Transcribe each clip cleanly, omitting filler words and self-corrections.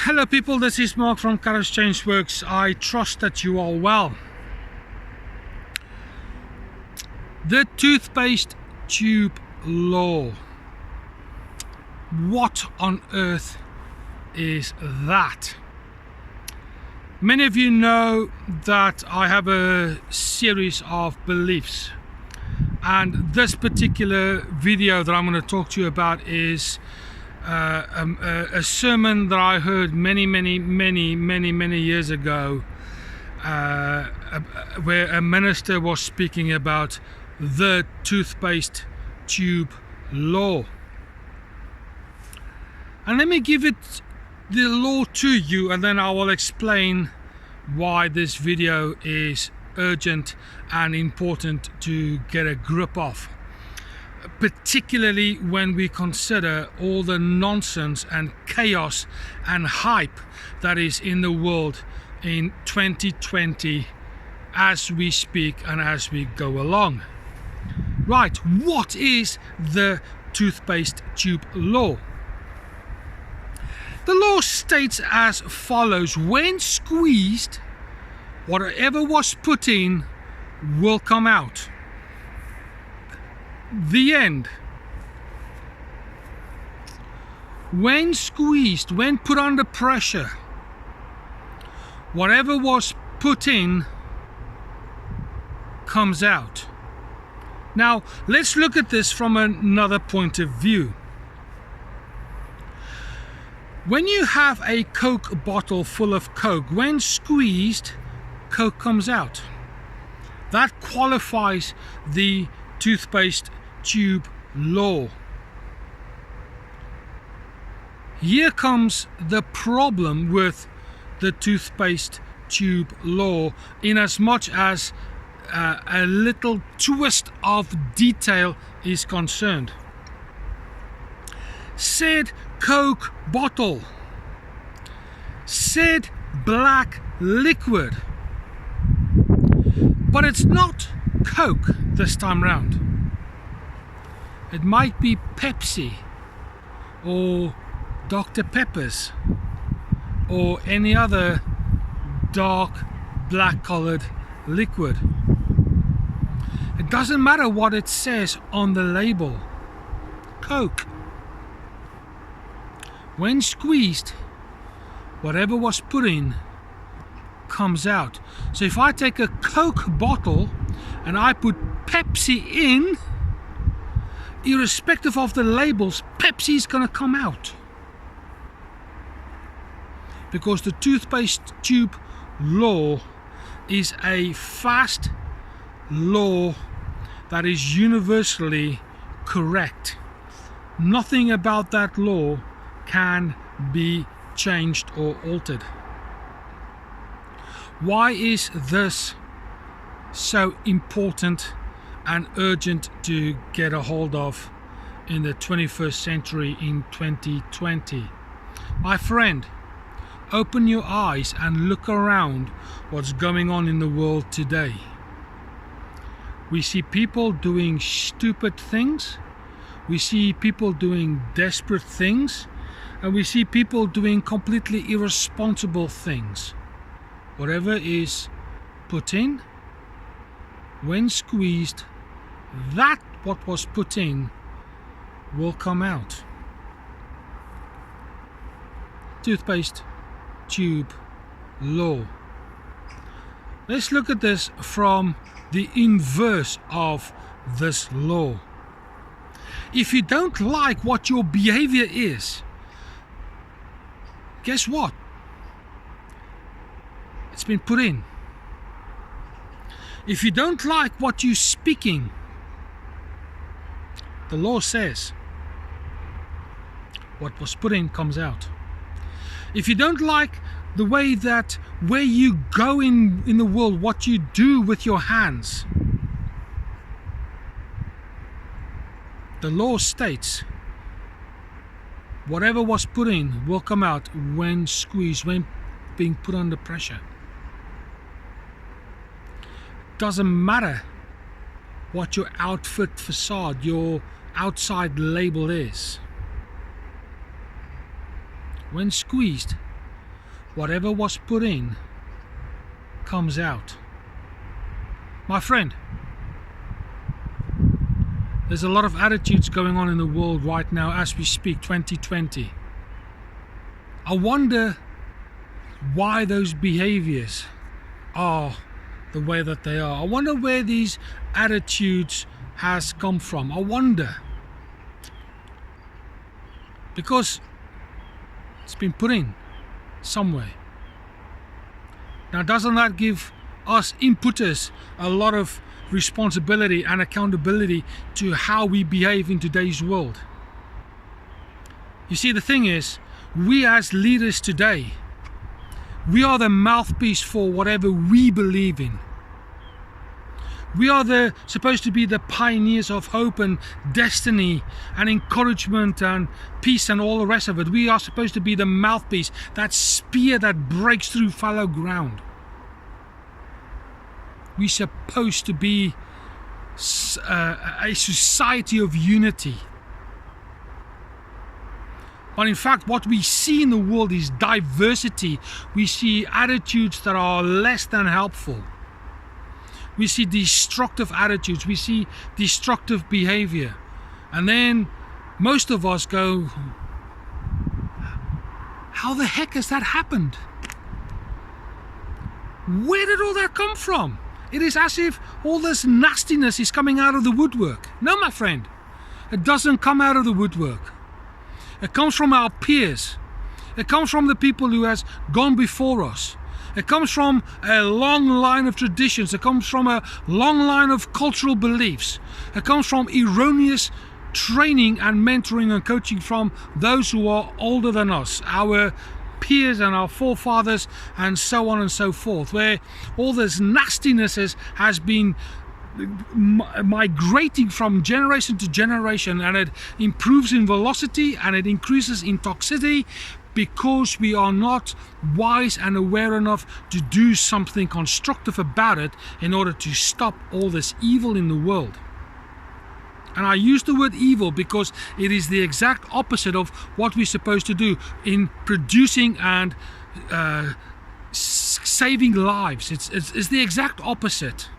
Hello people, this is Mark from Colors Change Works. I trust that you are well. The Toothpaste Tube Law. What on earth is that? Many of you know that I have a series of beliefs, and this particular video that I'm going to talk to you about is a sermon that I heard many years ago, where a minister was speaking about the Toothpaste Tube Law. And let me give it the law to you, and then I will explain why this video is urgent and important to get a grip of, particularly when we consider all the nonsense and chaos and hype that is in the world in 2020 as we speak and as we go along. Right, what is the Toothpaste Tube Law? The law states as follows: when squeezed, whatever was put in will come out. The end. When squeezed, when put under pressure, whatever was put in comes out. Now, let's look at this from another point of view. When you have a Coke bottle full of Coke, when squeezed, Coke comes out. That qualifies the Toothpaste Tube Law. Here comes the problem with the Toothpaste Tube Law, in as much as a little twist of detail is concerned. Said Coke bottle, said black liquid, but it's not Coke this time round. It might be Pepsi or Dr. Pepper's or any other dark black colored liquid. It doesn't matter what it says on the label. Coke. When squeezed, whatever was put in comes out. So if I take a Coke bottle and I put Pepsi in, irrespective of the labels, Pepsi is going to come out. Because the Toothpaste Tube Law is a fast law that is universally correct. Nothing about that law can be changed or altered. Why is this so important and urgent to get a hold of in the 21st century in 2020? My friend, open your eyes and look around what's going on in the world today. We see people doing stupid things, we see people doing desperate things, and we see people doing completely irresponsible things. Whatever is put in, when squeezed, that what was put in will come out. Toothpaste Tube Law. Let's look at this from the inverse of this law. If you don't like what your behavior is, guess what? It's been put in. If you don't like what you're speaking, the law says what was put in comes out. If you don't like the way that where you go in the world, what you do with your hands, the law states whatever was put in will come out when squeezed, when being put under pressure. Doesn't matter what your outfit facade, your outside label is. When squeezed, whatever was put in comes out. My friend, there's a lot of attitudes going on in the world right now as we speak, 2020. I wonder why those behaviors are the way that they are. I wonder where these attitudes has come from. I wonder. Because it's been put in somewhere. Now, doesn't that give us inputters a lot of responsibility and accountability to how we behave in today's world? You see, the thing is, we as leaders today, we are the mouthpiece for whatever we believe in. We are supposed to be the pioneers of hope and destiny and encouragement and peace and all the rest of it. We are supposed to be the mouthpiece, that spear that breaks through fallow ground. We're supposed to be a society of unity. But in fact, what we see in the world is diversity. We see attitudes that are less than helpful. We see destructive attitudes. We see destructive behavior. And then most of us go, how the heck has that happened? Where did all that come from? It is as if all this nastiness is coming out of the woodwork. No, my friend, it doesn't come out of the woodwork. It comes from our peers. It comes from the people who has gone before us. It comes from a long line of traditions. It comes from a long line of cultural beliefs. It comes from erroneous training and mentoring and coaching from those who are older than us, our peers and our forefathers, and so on and so forth, where all this nastiness has been migrating from generation to generation, and it improves in velocity and it increases in toxicity because we are not wise and aware enough to do something constructive about it in order to stop all this evil in the world. And I use the word evil because it is the exact opposite of what we're supposed to do in producing and saving lives. It's the exact opposite.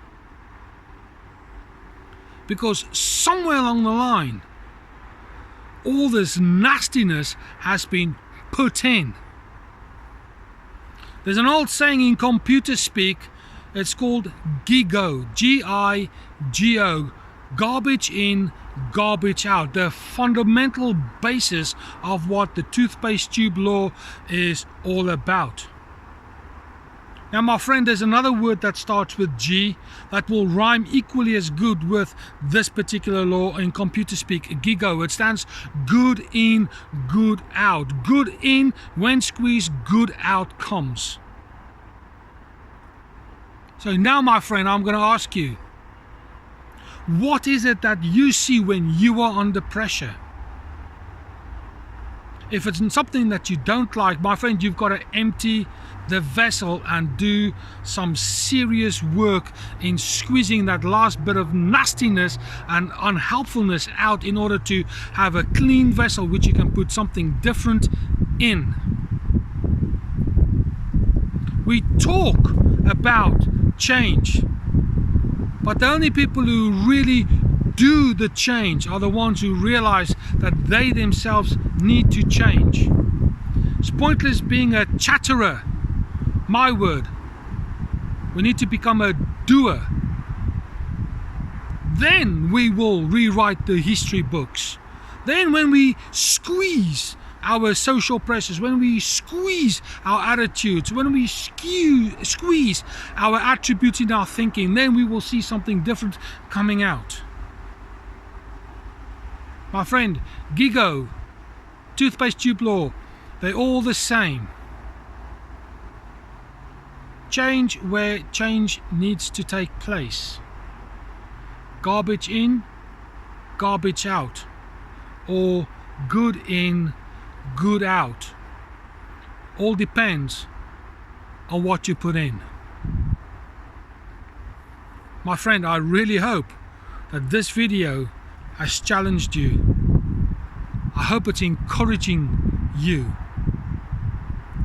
Because somewhere along the line, all this nastiness has been put in. There's an old saying in computer speak, it's called GIGO, G-I-G-O, garbage in, garbage out, the fundamental basis of what the Toothpaste Tube Law is all about. Now, my friend, there's another word that starts with G that will rhyme equally as good with this particular law in computer speak, GIGO. It stands good in, good out. Good in, when squeezed, good out comes. So now, my friend, I'm going to ask you, what is it that you see when you are under pressure? If it's something that you don't like, my friend, you've got to empty the vessel and do some serious work in squeezing that last bit of nastiness and unhelpfulness out in order to have a clean vessel which you can put something different in. We talk about change, but the only people who really do the change are the ones who realize that they themselves need to change. It's pointless being a chatterer. My word. We need to become a doer. Then we will rewrite the history books. Then when we squeeze our social pressures, when we squeeze our attitudes, when we squeeze our attributes in our thinking, then we will see something different coming out. My friend, GIGO, Toothpaste Tube Law, they're all the same. Change where change needs to take place. Garbage in, garbage out. Or good in, good out. All depends on what you put in. My friend, I really hope that this video has challenged you. I hope it's encouraging you.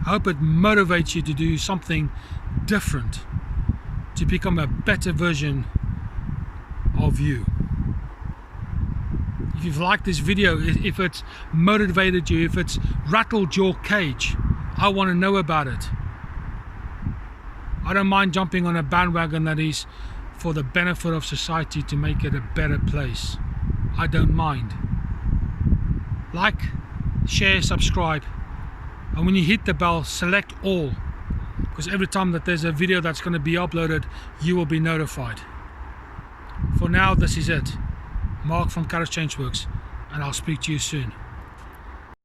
hope it motivates you to do something different, to become a better version of you. If you've liked this video, if it's motivated you, if it's rattled your cage, I want to know about it. I don't mind jumping on a bandwagon that is for the benefit of society, to make it a better place. I don't mind. Like, share, subscribe, and when you hit the bell, select all, because every time that there's a video that's going to be uploaded, you will be notified. For now, this is it. Mark from Courage Change Works, and I'll speak to you soon.